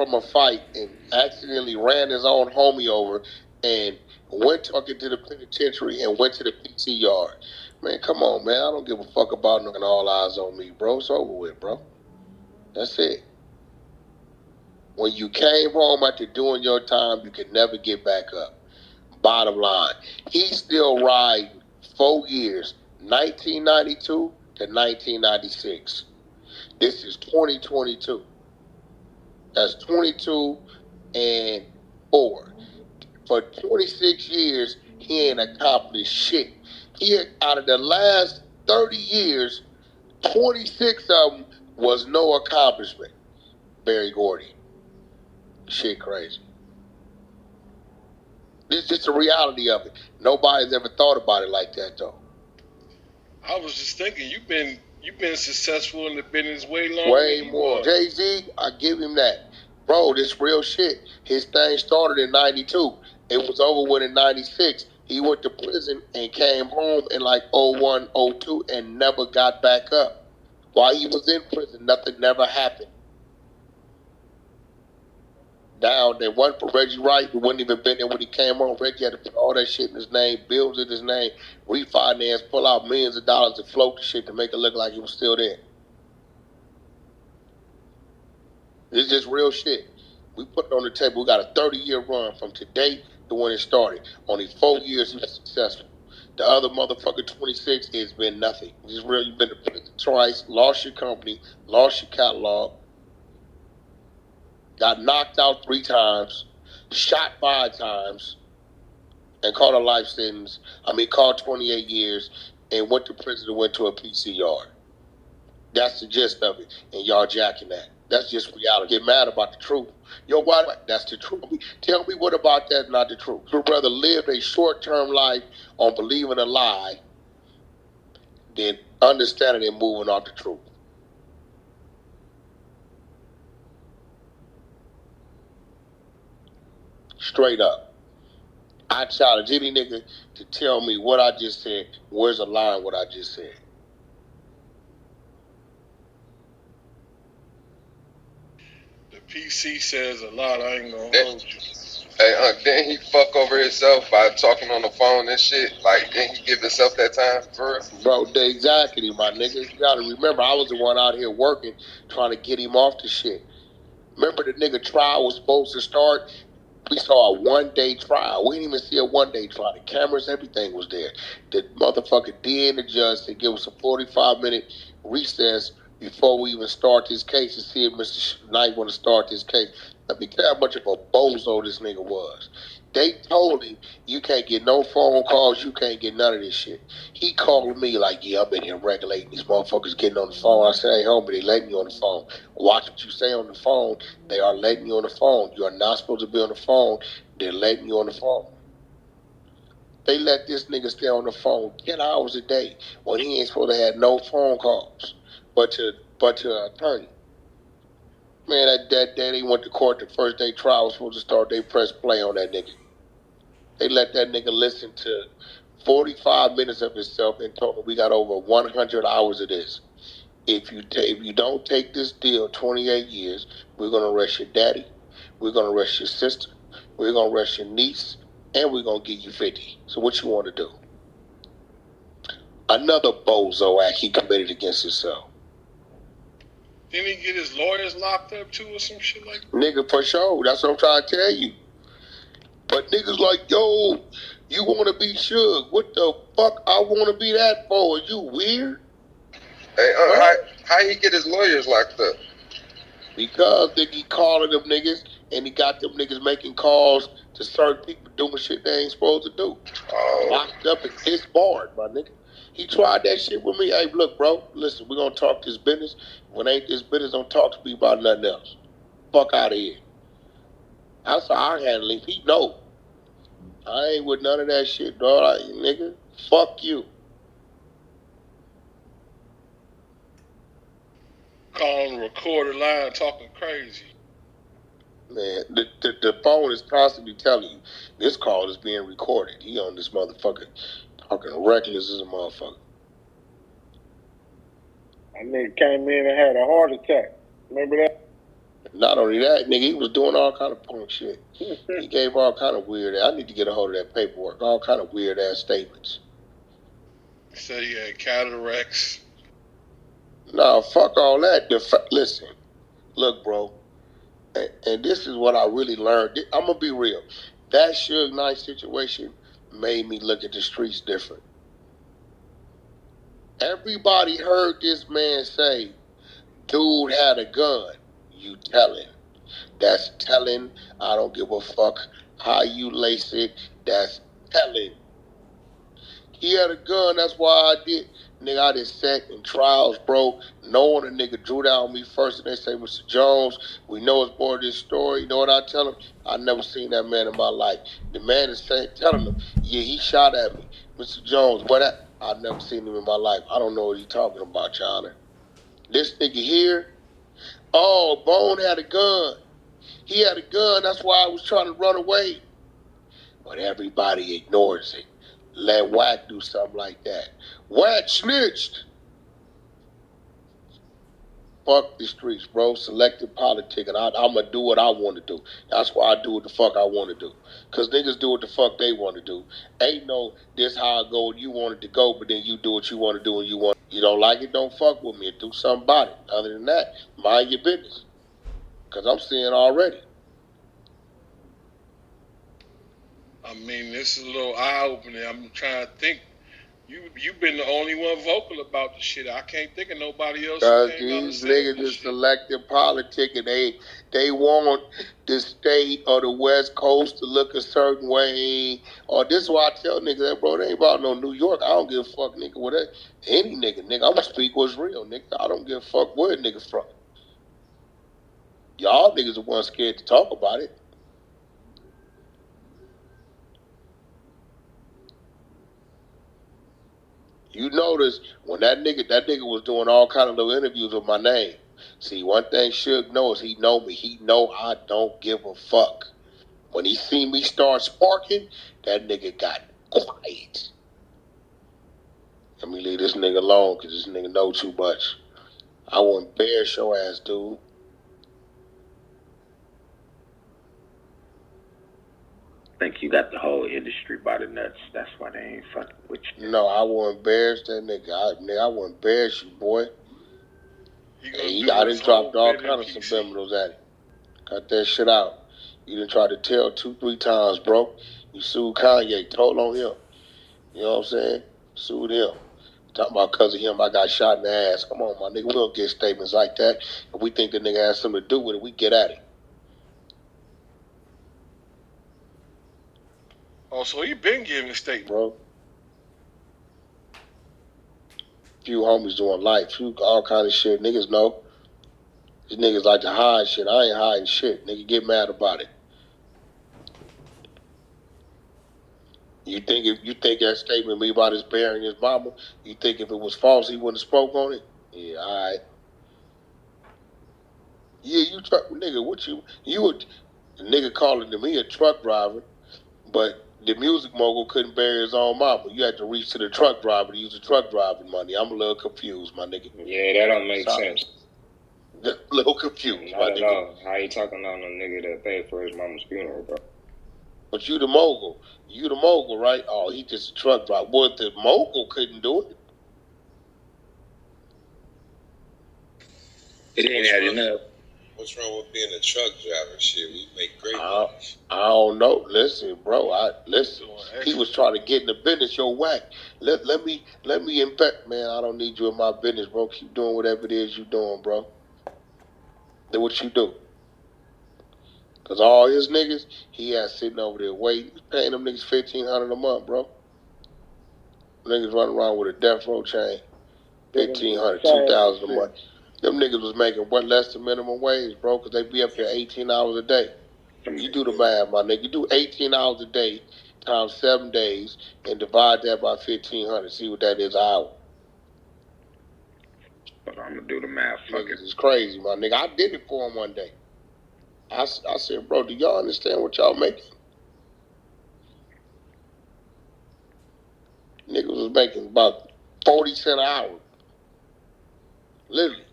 from a fight and accidentally ran his own homie over and went talking to the penitentiary and went to the PC yard. Man, come on, man. I don't give a fuck about nothing. All eyes on me, bro. It's over with, bro. That's it. When you came home after doing your time, you could never get back up. Bottom line, he's still riding 4 years, 1992 to 1996. This is 2022. That's 22 and 4. For 26 years, he ain't accomplished shit. Out of the last 30 years, 26 of them was no accomplishment. Barry Gordy. Shit crazy. This is just the reality of it. Nobody's ever thought about it like that, though. I was just thinking, you've been successful in the business way longer. Way more. Jay-Z, I give him that. Bro, this real shit. His thing started in 92. It was over with in 96. He went to prison and came home in like 01, 02 and never got back up. While he was in prison, nothing never happened. Down, there wasn't for Reggie Wright, who wouldn't even been there when he came home. Reggie had to put all that shit in his name, bills in his name, refinance, pull out millions of dollars to float the shit to make it look like he was still there. It's just real shit. We put it on the table. We got a 30-year run from today to when it started. Only 4 years he was successful. The other motherfucker 26 has been nothing. It's real. You've been to prison twice, lost your company, lost your catalog, got knocked out 3 times, shot 5 times, and caught a life sentence. Caught 28 years, and went to prison and went to a PC yard. That's the gist of it, and y'all jacking that. That's just reality. Get mad about the truth. Yo, why? That's the truth. Tell me what about that's not the truth. You'd rather live a short-term life on believing a lie than understanding and moving on the truth. Straight up. I challenge any nigga to tell me what I just said. Where's the line what I just said? The PC says a lot. I ain't gonna hold you. Hey, didn't he fuck over himself by talking on the phone and shit? Like, didn't he give himself that time for real? Bro, exactly, my nigga. You gotta remember, I was the one out here working, trying to get him off the shit. Remember the nigga trial was supposed to start? We saw a 1-day trial. We didn't even see a 1-day trial. The cameras, everything was there. The motherfucker DA and the judge said give us a 45-minute recess before we even start this case to see if Mr. Knight want to start this case. Let me tell you how much of a bozo this nigga was. They told him, you can't get no phone calls, you can't get none of this shit. He called me like, yeah, I've been here regulating these motherfuckers getting on the phone. I said, hey, homie, they letting you on the phone. Watch what you say on the phone. They are letting you on the phone. You are not supposed to be on the phone. They're letting you on the phone. They let this nigga stay on the phone 10 hours a day when he ain't supposed to have no phone calls but to an attorney. Man, that day they went to court, the first day trial was supposed to start, they pressed play on that nigga. They let that nigga listen to 45 minutes of himself and told him we got over 100 hours of this. If you don't take this deal 28 years, we're going to arrest your daddy, we're going to arrest your sister, we're going to arrest your niece, and we're going to give you 50. So what you want to do? Another bozo act he committed against himself. Didn't he get his lawyers locked up too or some shit like that? Nigga, for sure. That's what I'm trying to tell you. But niggas like, yo, you want to be Suge. What the fuck I want to be that for? Are you weird? Hey, how he get his lawyers locked up? Because he calling them niggas, and he got them niggas making calls to certain people doing shit they ain't supposed to do. Locked up and disbarred, my nigga. He tried that shit with me. Hey, look, bro, listen, we're going to talk this business. When ain't this business, don't talk to me about nothing else. Fuck out of here. That's how I handle it. He know. I ain't with none of that shit, dog. Nigga, fuck you. Calling the recorded line talking crazy. Man, the phone is constantly telling you, this call is being recorded. He on this motherfucker talking reckless as a motherfucker. That nigga came in and had a heart attack. Remember that? Not only that, nigga, he was doing all kind of punk shit. He gave all kind of weird. I need to get a hold of that paperwork. All kind of weird ass statements. He said he had cataracts. Nah, fuck all that. Listen, look, bro, and this is what I really learned. I'm gonna be real. That Suge Knight situation made me look at the streets different. Everybody heard this man say, "Dude had a gun." You telling? That's telling. I don't give a fuck how you lace it. That's telling. He had a gun. That's why I did. Nigga, I did sat in trials, bro. Knowing a nigga drew down on me first, and they say, "Mr. Jones, we know it's more of this story." You know what I tell him? I never seen that man in my life. The man is saying, telling him, "Yeah, he shot at me, Mr. Jones." But I've never seen him in my life. I don't know what he's talking about, Your Honor. This nigga here, oh, Bone had a gun. He had a gun. That's why I was trying to run away. But everybody ignores it. Let Wack do something like that. Wack snitched. Fuck the streets, bro. Selective politic, and I'm gonna do what I want to do. That's why I do what the fuck I want to do. Cause niggas do what the fuck they want to do. Ain't no this how I go. You want it to go, but then you do what you want to do, and you don't like it. Don't fuck with me and do something about it. Other than that, mind your business. Cause I'm seeing already. I mean, this is a little eye opening. I'm trying to think. You've been the only one vocal about the shit. I can't think of nobody else who came out and These said niggas this is shit. selective politic, and they want the state or the West Coast to look a certain way. Or this is why I tell niggas that, bro, they ain't about no New York. I don't give a fuck, nigga, with that. Any nigga, nigga. I'ma speak what's real, nigga. I don't give a fuck where a nigga from. Y'all niggas are one scared to talk about it. You notice when that nigga was doing all kind of little interviews with my name. See, one thing Suge knows, he know me. He know I don't give a fuck. When he seen me start sparking, that nigga got quiet. Let me leave this nigga alone, cause this nigga know too much. I wouldn't embarrass your ass, dude. I think you got the whole industry by the nuts. That's why they ain't fucking with you. No, I won't embarrass that nigga. I won't embarrass you, boy. I done dropped all kind of subliminals at him. Cut that shit out. You done tried to tell 2-3 times, bro. You sued Kanye, told on him. You know what I'm saying? Sued him. Talking about because of him, I got shot in the ass. Come on, my nigga. We don't get statements like that. If we think the nigga has something to do with it, we get at it. Oh, so he been giving a statement, bro. Few homies doing life, few all kind of shit. Niggas know. These niggas like to hide shit. I ain't hiding shit. Nigga get mad about it. You think that statement me about his burying his mama, you think if it was false he wouldn't have spoke on it? Yeah, all right. Yeah, you truck nigga, what you would nigga calling to me a truck driver, but the music mogul couldn't bury his own mama. You had to reach to the truck driver to use the truck driving money. I'm a little confused, my nigga. Yeah, that don't make sense. A little confused, Not my at nigga. all. How you talking on a nigga that paid for his mama's funeral, bro? But you the mogul. You the mogul, right? Oh, he just a truck driver. Well, if the mogul couldn't do it. It ain't had enough. What's wrong with being a truck driver? Shit, we make great I money. don't know. Listen, bro. Listen. He was trying to get in the business. Yo, Wack. Let me infect, man. I don't need you in my business, bro. Keep doing whatever it is you doing, bro. Do what you do. Cause all his niggas, he had sitting over there waiting. He's paying them niggas $1,500 a month, bro. Niggas running around with a death row chain. $1,500, $2,000 a month. Them niggas was making what less than minimum wage, bro, because they be up there 18 hours a day. You do the math, my nigga. You do 18 hours a day times 7 days and divide that by 1,500. See what that is an hour. But I'm gonna do the math. Niggas is crazy, my nigga. I did it for him one day. I said, bro, do y'all understand what y'all making? Niggas was making about 40 cents an hour. Literally.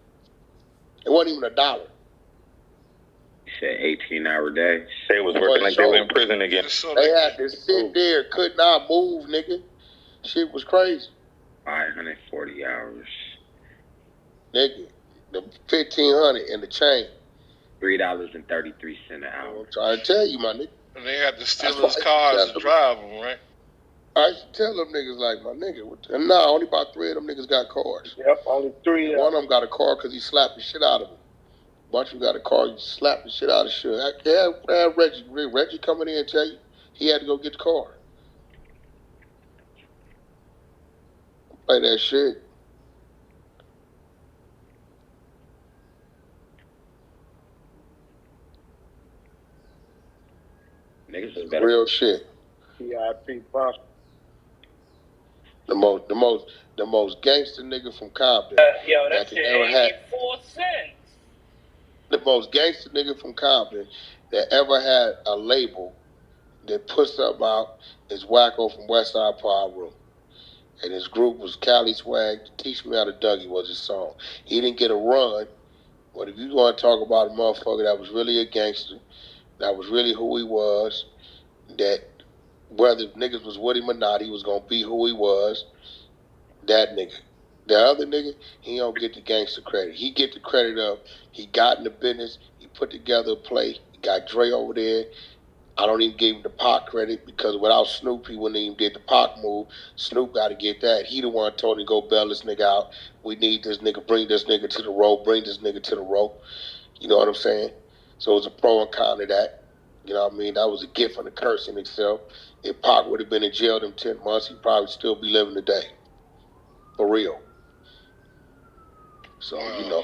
It wasn't even $1. said 18-hour day. They was working like they were in prison again. They had to sit there, could not move, nigga. Shit was crazy. 540 hours. Nigga, the 1,500 and the chain. $3.33 an hour. I'm trying to tell you, my nigga. And they had to steal his cars to drive them, right? I used to tell them niggas like, my nigga, nah, only about 3 of them niggas got cars. Yep, only 3. One of them got a car because he slapped the shit out of him. Bunch of them got a car, he slapped the shit out of shit. I had Reggie coming in and tell you he had to go get the car. Play that shit. Niggas is better. Real shit. PIP boss. The most gangster nigga from Compton. Yo, that shit 84 cents. The most gangster nigga from Compton that ever had a label that put something out is Wacko from Westside Power Room. And his group was Cali Swag. Teach Me How to Dougie was his song. He didn't get a run, but if you want to talk about a motherfucker that was really a gangster, that was really who he was, that whether niggas was with him or not, he was going to be who he was, that nigga. The other nigga, he don't get the gangster credit. He get the credit of he got in the business, he put together a play, he got Dre over there. I don't even give him the Pac credit because without Snoop, he wouldn't even did the Pac move. Snoop got to get that. He the one told him to go bail this nigga out. We need this nigga, bring this nigga to the road, bring this nigga to the road. You know what I'm saying? So it's a pro and con of that. You know what I mean? That was a gift and a curse in itself. If Pac would have been in jail them 10 months, he'd probably still be living today. For real. So, you know,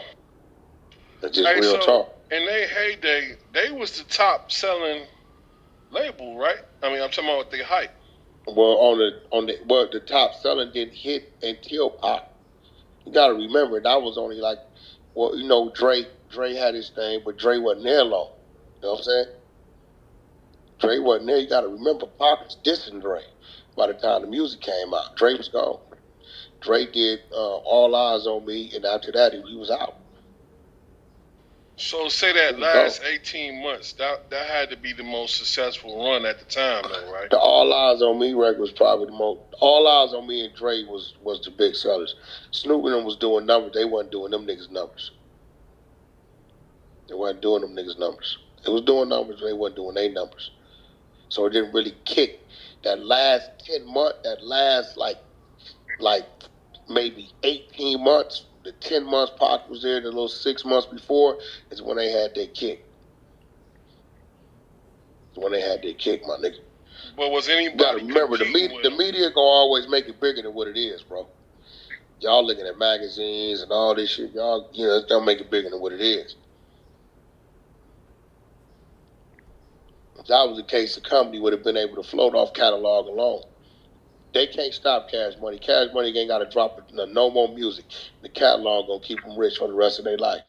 that's just real talk. In their heyday, they was the top selling label, right? I mean, I'm talking about the hype. Well, the top selling didn't hit until Pac. You gotta remember that was only like, well, you know, Dre had his thing, but Dre wasn't there long. You know what I'm saying? Dre wasn't there. You gotta remember Pac was dissing Dre by the time the music came out. Dre was gone. Dre did All Eyes on Me, and after that, he was out. So say that last 18 months, that had to be the most successful run at the time, though, right? The All Eyes on Me record was probably the most. All Eyes on Me and Dre was the big sellers. Snoop and them was doing numbers. They wasn't doing them niggas numbers. They wasn't doing them niggas numbers. They was doing numbers, but they wasn't doing their numbers. So it didn't really kick. That last 10 months, that last like maybe 18 months, the 10 months Pac was there, the little 6 months before, is when they had their kick. When they had their kick, my nigga. But was anybody? You gotta remember, the media gonna always make it bigger than what it is, bro. Y'all looking at magazines and all this shit, y'all, you know, don't make it bigger than what it is. If that was the case, the company would have been able to float off catalog alone. They can't stop Cash Money. Cash Money ain't got to drop no more music. The catalog gonna keep them rich for the rest of their life.